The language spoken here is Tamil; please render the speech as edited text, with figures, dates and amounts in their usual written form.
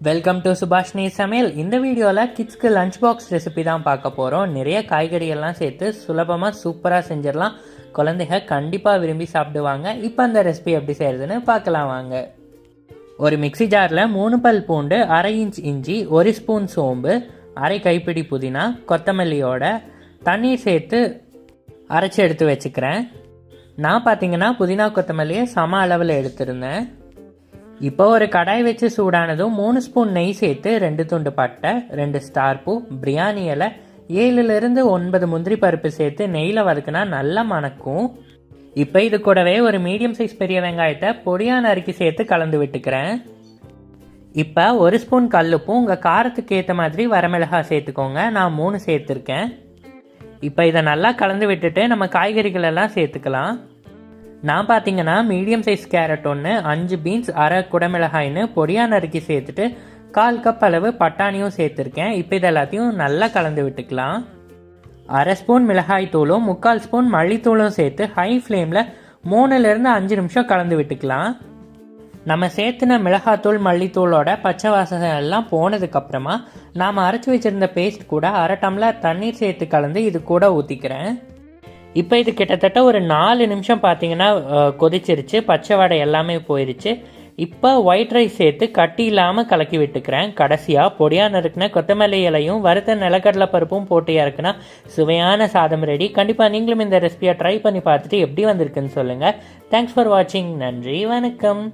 வெல்கம் டு சுபாஷினி சமையல். இந்த வீடியோவில் கிட்ஸ்க்கு லஞ்ச் பாக்ஸ் ரெசிபி தான் பார்க்க போகிறோம். நிறைய காய்கறியெல்லாம் சேர்த்து சுலபமாக சூப்பராக செஞ்சிடலாம். குழந்தைங்க கண்டிப்பாக விரும்பி சாப்பிடுவாங்க. இப்போ அந்த ரெசிபி எப்படி செய்கிறதுன்னு பார்க்கலாம் வாங்க. ஒரு மிக்சி ஜாரில் 3 பல் பூண்டு, 1/2 இன்ச் இஞ்சி, 1 ஸ்பூன் சோம்பு, 1/2 கைப்பிடி புதினா, கொத்தமல்லியோட தண்ணீர் சேர்த்து அரைச்சி எடுத்து வச்சுக்கிறேன். நான் பார்த்தீங்கன்னா புதினா கொத்தமல்லியை சம அளவில் எடுத்திருந்தேன். இப்போ ஒரு கடாய் வச்சு சூடானதும் 3 ஸ்பூன் நெய் சேர்த்து 2 துண்டு பட்டை, 2 ஸ்டார் பூ, பிரியாணி இலை, 7லிருந்து 9 முந்திரி பருப்பு சேர்த்து நெய்யில் வதக்குனா நல்லா மணக்கும். இப்போ இது கூடவே ஒரு மீடியம் சைஸ் பெரிய வெங்காயத்தை பொடியாக நறுக்கி சேர்த்து கலந்து விட்டுக்கிறேன். இப்போ 1 ஸ்பூன் கல்லுப்பும் உங்கள் காரத்துக்கு ஏற்ற மாதிரி வரமிளகாய் சேர்த்துக்கோங்க. நான் 3 சேர்த்துருக்கேன். இப்போ இதை நல்லா கலந்து விட்டுட்டு நம்ம காய்கறிகள் எல்லாம் சேர்த்துக்கலாம். நான் பார்த்தீங்கன்னா மீடியம் சைஸ் கேரட் 1, 5 பீன்ஸ், 1/2 குடமிளகாய்னு பொடியாக நறுக்கி சேர்த்துட்டு 1/4 கப் அளவு பட்டாணியும் சேர்த்துருக்கேன். இப்போ இது எல்லாத்தையும் நல்லா கலந்து விட்டுக்கலாம். 1/2 ஸ்பூன் மிளகாய் தூளும் 3/4 ஸ்பூன் மல்லித்தூளும் சேர்த்து ஹை ஃப்ளேமில் 3லிருந்து 5 நிமிஷம் கலந்து விட்டுக்கலாம். நம்ம சேர்த்துன மிளகாத்தூள் மல்லித்தூளோட பச்சை வாசனை எல்லாம் போனதுக்கப்புறமா நாம் அரைச்சி வச்சுருந்த பேஸ்ட் கூட 1/2 டம்ளர் தண்ணீர் சேர்த்து கலந்து இது கூட ஊற்றிக்கிறேன். இப்போ இது கிட்டத்தட்ட ஒரு 4 நிமிஷம் பார்த்தீங்கன்னா கொதிச்சிருச்சு. பச்சை வடை எல்லாமே போயிடுச்சு. இப்போ ஒயிட் ரைஸ் சேர்த்து கட்டி இல்லாமல் கலக்கி விட்டுக்கிறேன். கடைசியாக பொடியாக நறுக்குன கொத்தமல்லி இலையும் வறுத்த நிலக்கடலை பருப்பும் போட்டு இறக்குனா சுவையான சாதம் ரெடி. கண்டிப்பாக நீங்களும் இந்த ரெசிபியை ட்ரை பண்ணி பார்த்துட்டு எப்படி வந்திருக்குன்னு சொல்லுங்கள். தேங்க்ஸ் ஃபார் வாட்சிங். நன்றி, வணக்கம்.